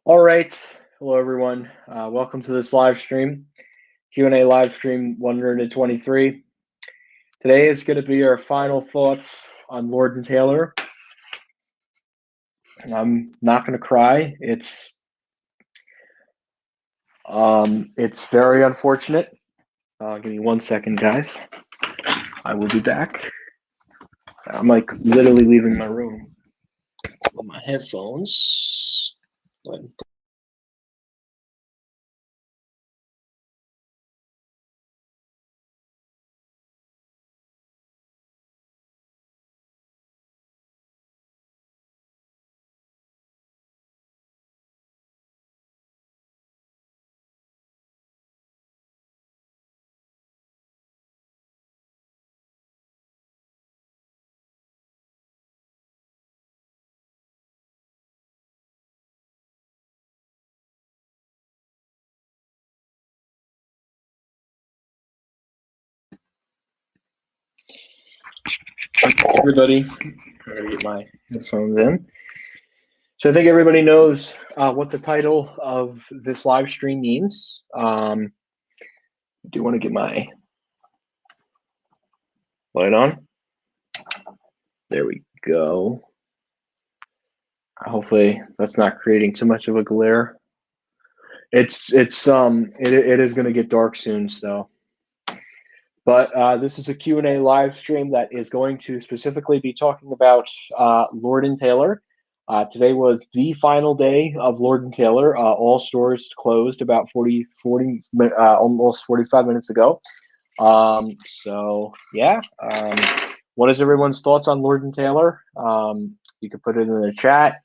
All right. Hello, everyone. Welcome to this live stream, Q&A live stream 123. Today is going to be our final thoughts on Lord and Taylor. I'm not going to cry. It's very unfortunate. Give me 1 second, guys. I will be back. I'm like literally leaving my room. With my headphones. Everybody, I'm going to get my headphones in. So I think everybody knows what the title of this live stream means. I do want to get my light on. There we go. Hopefully that's not creating too much of a glare. It is going to get dark soon, so. But this is a Q&A live stream that is going to specifically be talking about Lord and Taylor. Today was the final day of Lord and Taylor. All stores closed about 40 almost 45 minutes ago. So yeah, what is everyone's thoughts on Lord and Taylor? You can put it in the chat.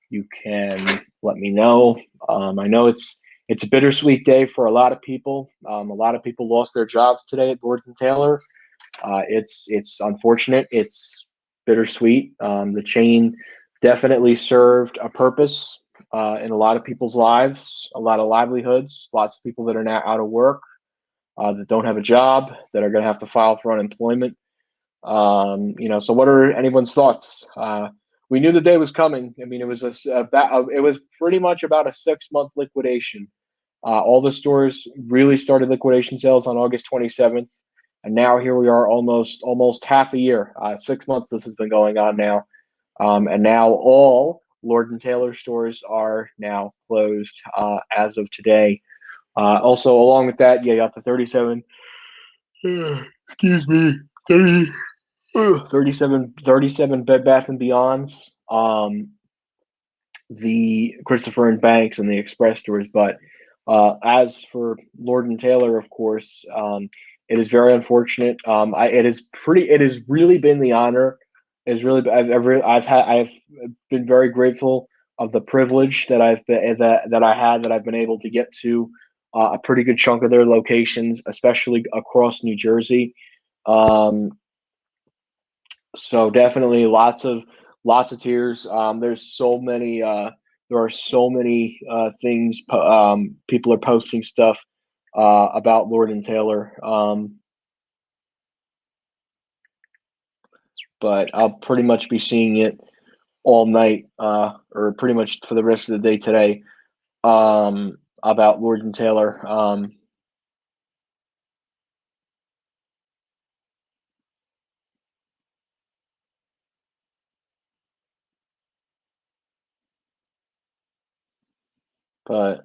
You can let me know. I know it's a bittersweet day for a lot of people. A lot of people lost their jobs today at Lord and Taylor. It's unfortunate. It's bittersweet. The chain definitely served a purpose in a lot of people's lives, a lot of livelihoods, lots of people that are now out of work, that don't have a job, that are going to have to file for unemployment. So what are anyone's thoughts? We knew the day was coming. I mean, it was it was pretty much about a 6-month liquidation. All the stores really started liquidation sales on August 27th, and now here we are, almost half a year. 6 months this has been going on now, and now all Lord and Taylor stores are now closed as of today. Also, along with that, you got the 37. Excuse me, 37 Bed Bath and Beyonds, the Christopher and Banks, and the Express stores. But as for Lord and Taylor, of course, it is very unfortunate. It has really been the honor. It's really I've been very grateful of the privilege that I've been able to get to a pretty good chunk of their locations, especially across New Jersey. So definitely lots of tears. There are so many things. People are posting stuff about Lord and Taylor. But I'll pretty much be seeing it all night, or pretty much for the rest of the day today, about Lord and Taylor. But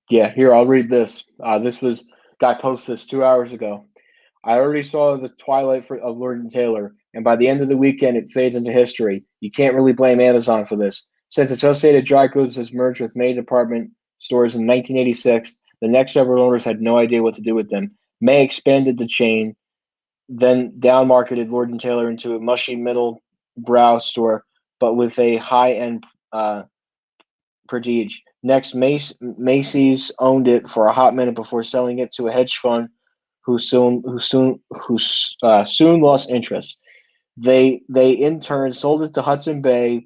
yeah, here, I'll read this. Guy posted this 2 hours ago. I already saw the twilight of Lord and Taylor, and by the end of the weekend, it fades into history. You can't really blame Amazon for this. Since Associated Dry Goods has merged with May department stores in 1986, the next several owners had no idea what to do with them. May expanded the chain, then down-marketed Lord and Taylor into a mushy middle-brow store, but with a high-end prestige. Next, Macy's owned it for a hot minute before selling it to a hedge fund who soon lost interest. They in turn sold it to Hudson Bay,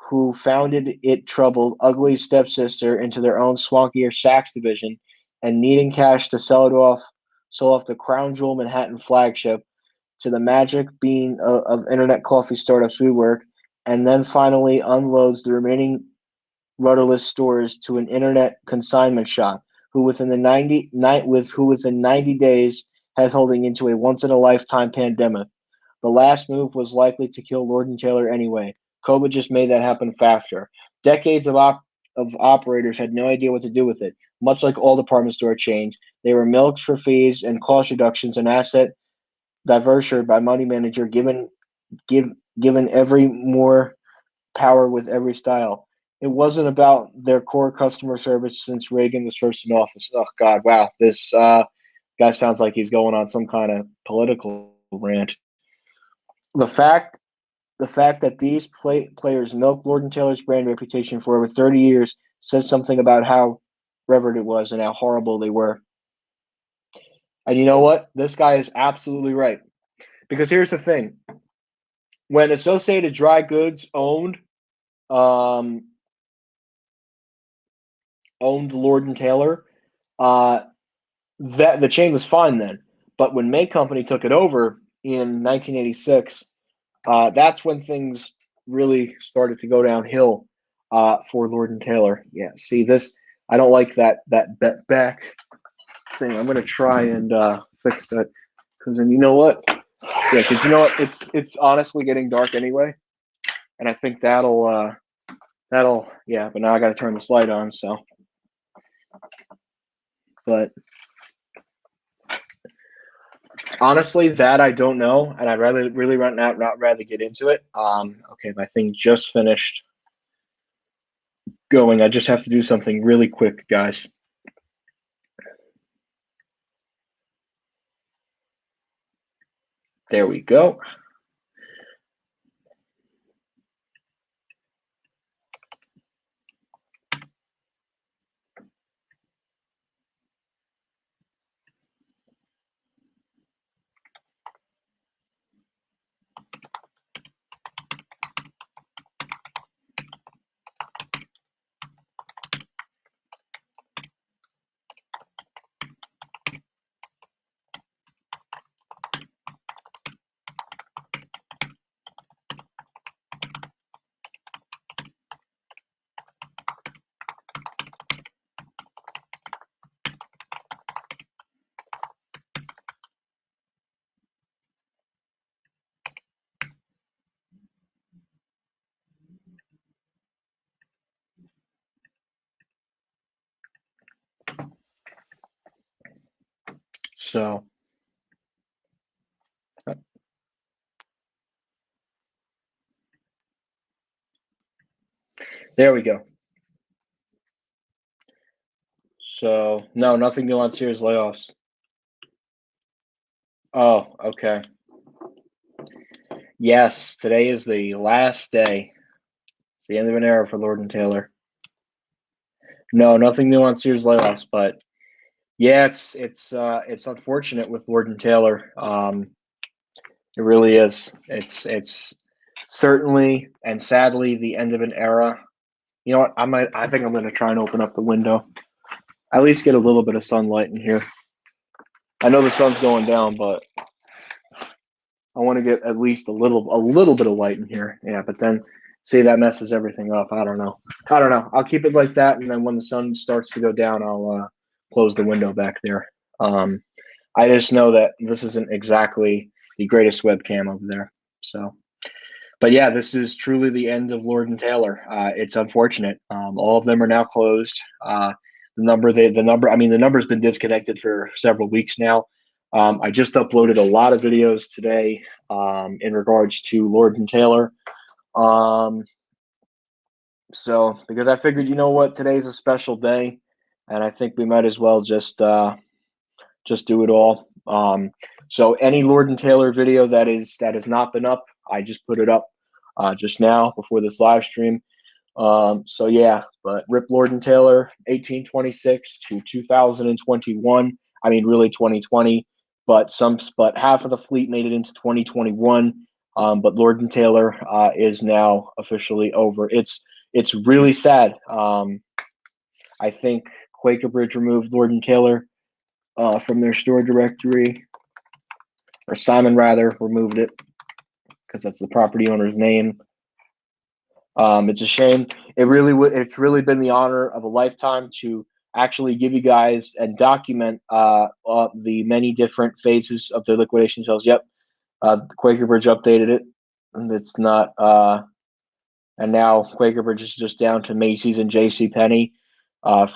who founded it troubled ugly stepsister into their own swankier Saks division, and needing cash to sell off the Crown Jewel Manhattan flagship to the Magic Bean of internet coffee startup WeWork, and then finally unloads the remaining rudderless stores to an internet consignment shop, who within 90 days has holding into a once in a lifetime pandemic. The last move was likely to kill Lord & Taylor anyway. COVID just made that happen faster. Decades of operators had no idea what to do with it. Much like all department store chains, they were milked for fees and cost reductions and asset diversion by money manager, given every more power with every style. It wasn't about their core customer service since Reagan was first in office. Oh God, wow, this guy sounds like he's going on some kind of political rant. The fact that these players milked Lord & Taylor's brand reputation for over 30 years says something about how revered it was and how horrible they were. And you know what? This guy is absolutely right. Because here's the thing. When Associated Dry Goods owned Lord & Taylor, that the chain was fine then. But when May Company took it over in 1986, that's when things really started to go downhill for Lord & Taylor. Yeah, see this? I don't like that back thing. I'm gonna try and fix that, because then you know what? Yeah, because you know what? It's honestly getting dark anyway, and I think that'll yeah. But now I got to turn this light on. So, but honestly, that I don't know, and I'd really not rather get into it. Okay, my thing just finished going. I just have to do something really quick, guys. There we go. So, there we go. So, no, nothing new on Sears layoffs. Oh, okay. Yes, today is the last day. It's the end of an era for Lord & Taylor. No, nothing new on Sears layoffs, but yeah, it's unfortunate with Lord & Taylor. It really is. It's certainly and sadly the end of an era. You know what? I think I'm going to try and open up the window. At least get a little bit of sunlight in here. I know the sun's going down, but I want to get at least a little bit of light in here. Yeah, but then see, that messes everything up. I don't know. I'll keep it like that, and then when the sun starts to go down, I'll close the window back there. I just know that this isn't exactly the greatest webcam over there. So, but yeah, this is truly the end of Lord & Taylor. It's unfortunate. All of them are now closed. The number's been disconnected for several weeks now. I just uploaded a lot of videos today in regards to Lord & Taylor. So because I figured, you know what, today's a special day, and I think we might as well just do it all. So any Lord & Taylor video that has not been up, I just put it up just now before this live stream. So yeah, but rip Lord & Taylor, 1826 to 2021. I mean, really 2020, but half of the fleet made it into 2021. But Lord & Taylor is now officially over. It's really sad. I think Quaker Bridge removed Lord & Taylor from their store directory, or Simon rather removed it, because that's the property owner's name. It's a shame. It's really been the honor of a lifetime to actually give you guys and document the many different phases of the liquidation sales. Yep, Quaker Bridge updated it, and it's not. And now Quaker Bridge is just down to Macy's and J.C. Penney.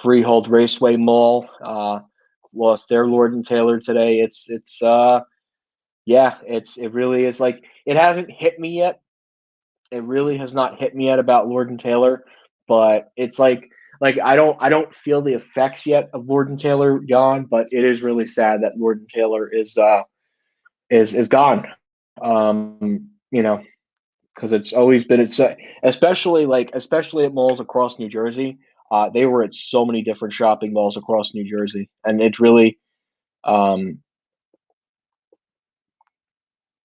Freehold Raceway Mall lost their Lord and Taylor today. It really is like it hasn't hit me yet. It really has not hit me yet about Lord and Taylor, but it's like I don't feel the effects yet of Lord and Taylor gone, but it is really sad that Lord and Taylor is gone. You know, because it's always been especially at malls across New Jersey. They were at so many different shopping malls across New Jersey, and it really um,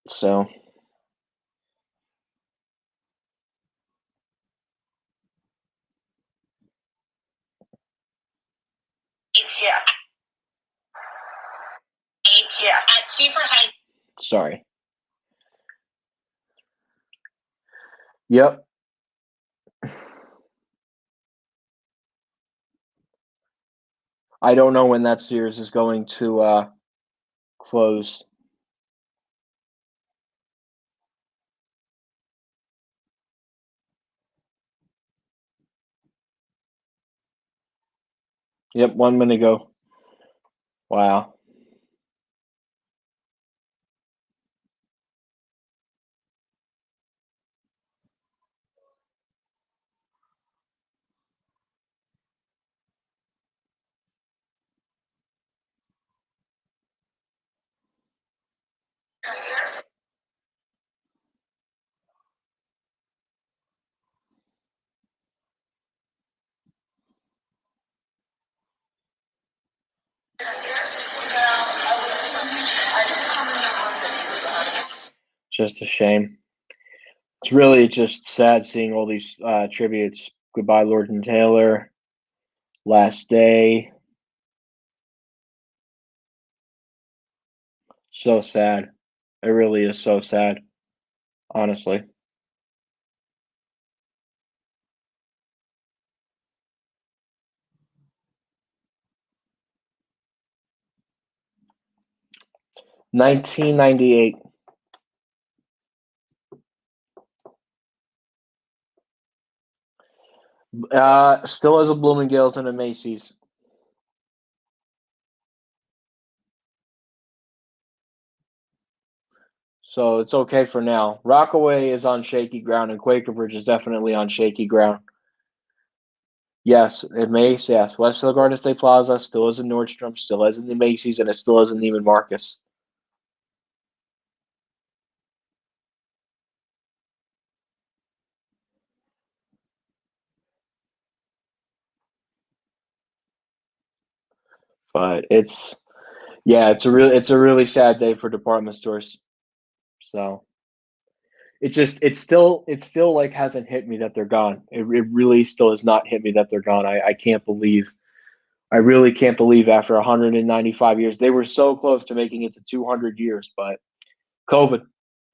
so Yeah. Yeah. At Seaford High. sorry. Yep. I don't know when that Sears is going to close. Yep, 1 minute ago. Wow. Just a shame. It's really just sad seeing all these tributes. Goodbye, Lord and Taylor. Last day. So sad. It really is so sad, honestly. $19.98. Still has a Bloomingdale's and a Macy's. So it's okay for now. Rockaway is on shaky ground, and Quaker Bridge is definitely on shaky ground. Yes, it may. Yes, Westfield Garden State Plaza still is in Nordstrom, still is in the Macy's, and it still is in Neiman Marcus. But it's a really sad day for department stores. So it still like hasn't hit me that they're gone. It really still has not hit me that they're gone. I can't believe. I really can't believe after 195 years they were so close to making it to 200 years, but COVID.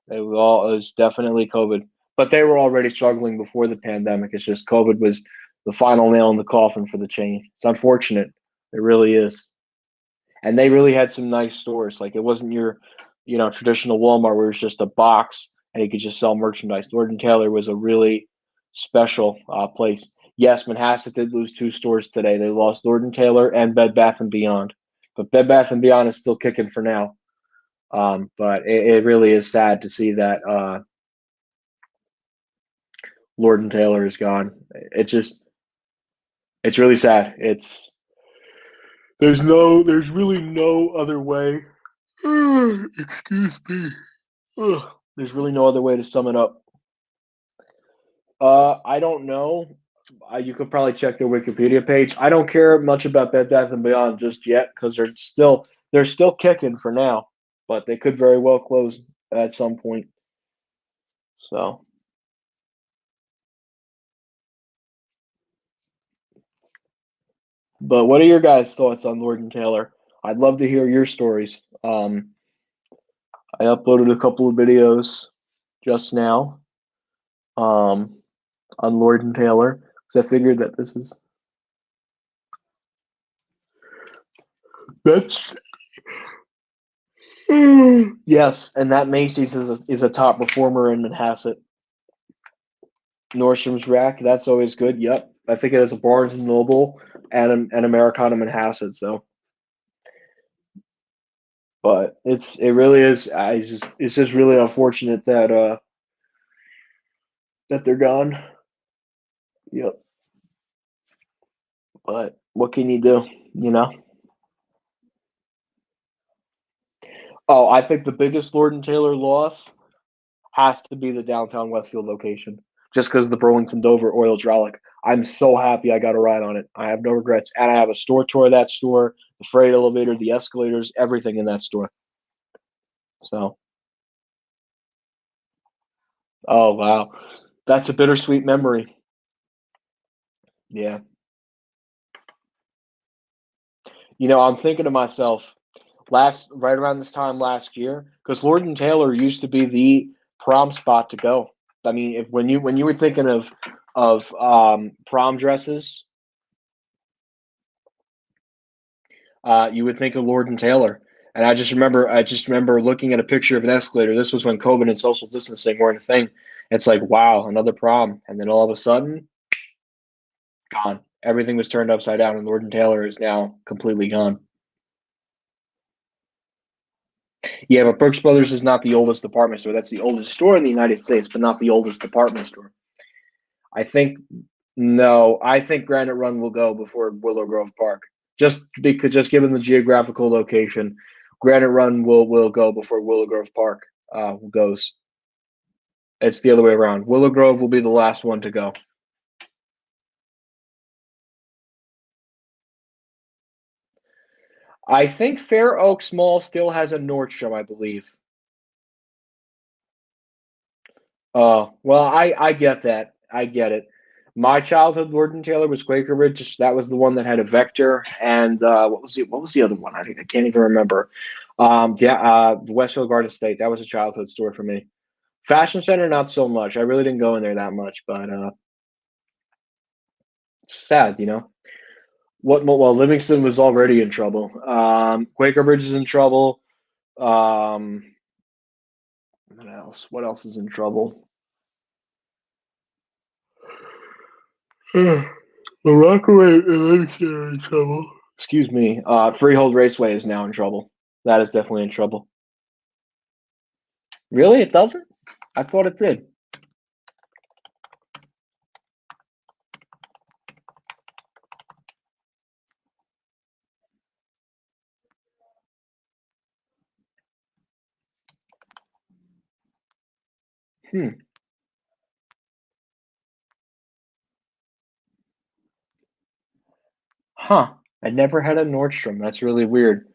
It was definitely COVID. But they were already struggling before the pandemic. It's just COVID was the final nail in the coffin for the chain. It's unfortunate. It really is. And they really had some nice stores. Like it wasn't your, traditional Walmart where it's just a box and you could just sell merchandise. Lord and Taylor was a really special place. Yes, Manhasset did lose two stores today. They lost Lord and Taylor and Bed Bath and Beyond, but Bed Bath and Beyond is still kicking for now. But it really is sad to see that Lord and Taylor is gone. It's really sad. There's really no other way. Excuse me. Ugh. There's really no other way to sum it up. I don't know. You could probably check their Wikipedia page. I don't care much about Bed Bath and Beyond just yet because they're still kicking for now, but they could very well close at some point. So, but what are your guys' thoughts on Lord and Taylor? I'd love to hear your stories. I uploaded a couple of videos just now. Um, on Lord and Taylor because I figured that this is that's yes, and that Macy's is a top performer in Manhasset. Nordstrom's Rack, that's always good. Yep, I think it has a Barnes and Noble and an Americana Manhasset. So, but it really is. It's just really unfortunate that they're gone. Yep. But what can you do? You know. Oh, I think the biggest Lord and Taylor loss has to be the downtown Westfield location, just because the Burlington Dover oil hydraulic. I'm so happy I got a ride on it. I have no regrets, and I have a store tour of that store, the freight elevator, the escalators, everything in that store. So, oh wow, that's a bittersweet memory. Yeah, I'm thinking to myself, right around this time last year, because Lord and Taylor used to be the prom spot to go. I mean, if when you were thinking of prom dresses, you would think of Lord and Taylor. And I just remember looking at a picture of an escalator. This was when COVID and social distancing weren't a thing. It's like, wow, another prom. And then all of a sudden, gone. Everything was turned upside down, and Lord and Taylor is now completely gone. Yeah, but Brooks Brothers is not the oldest department store. That's the oldest store in the United States, but not the oldest department store. I think no, I think Granite Run will go before Willow Grove Park. Just given the geographical location, Granite Run will go before Willow Grove Park goes. It's the other way around. Willow Grove will be the last one to go. I think Fair Oaks Mall still has a Nordstrom, I believe. Oh, well, I get that. I get it. My childhood Lord and Taylor was Quaker Ridge. That was the one that had a Vector, and what was the other one? I can't even remember. Yeah, the Westfield Garden State. That was a childhood store for me. Fashion Center, not so much. I really didn't go in there that much, but it's sad. Well, Livingston was already in trouble. Quaker Bridge is in trouble. Um, what else? What else is in trouble? The Rockaway and Livingston are in trouble. Excuse me. Freehold Raceway is now in trouble. That is definitely in trouble. Really? It doesn't? I thought it did. Hmm. Huh. I never had a Nordstrom. That's really weird.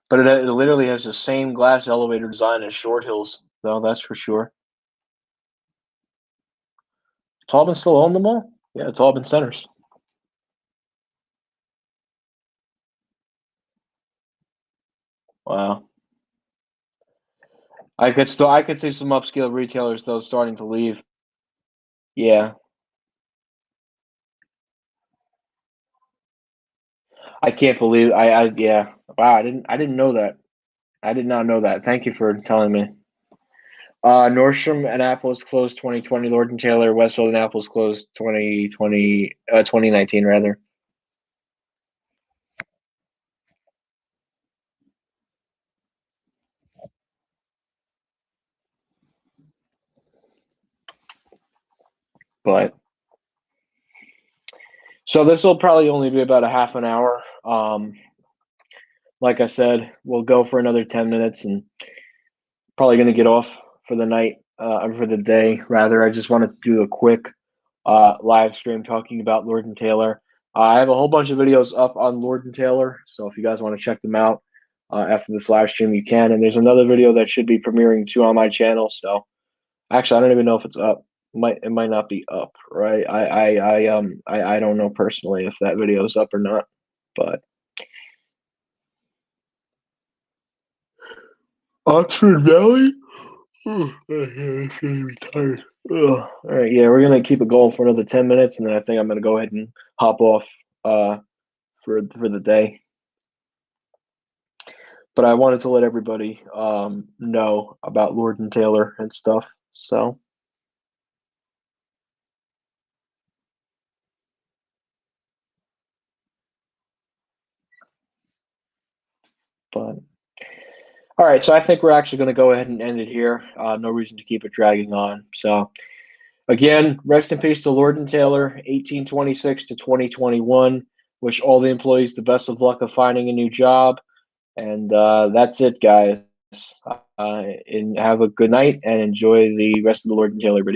But it literally has the same glass elevator design as Short Hills, though, that's for sure. Taubman still own them all? Yeah, Taubman Centers. Wow. I could see some upscale retailers though starting to leave. Yeah. I can't believe I yeah. Wow, I didn't know that. I did not know that. Thank you for telling me. Nordstrom and Apple's closed 2020. Lord and Taylor, Westfield and Apple's closed 2020, 2019 rather. But so this will probably only be about a half an hour. Like I said, we'll go for another 10 minutes and probably going to get off for the night, for the day rather. I just wanted to do a quick live stream talking about Lord and Taylor. I have a whole bunch of videos up on Lord and Taylor, so if you guys want to check them out after this live stream, you can. And there's another video that should be premiering too on my channel. So actually, I don't even know if it's up. It might not be up, right? I don't know personally if that video is up or not, but Oxford Valley. All right, yeah, we're gonna keep it going for another 10 minutes, and then I think I'm gonna go ahead and hop off for the day. But I wanted to let everybody know about Lord and Taylor and stuff. So, but all right, so I think we're actually going to go ahead and end it here. No reason to keep it dragging on. So, again, rest in peace to Lord and Taylor, 1826 to 2021. Wish all the employees the best of luck of finding a new job. And that's it, guys. And have a good night and enjoy the rest of the Lord and Taylor video.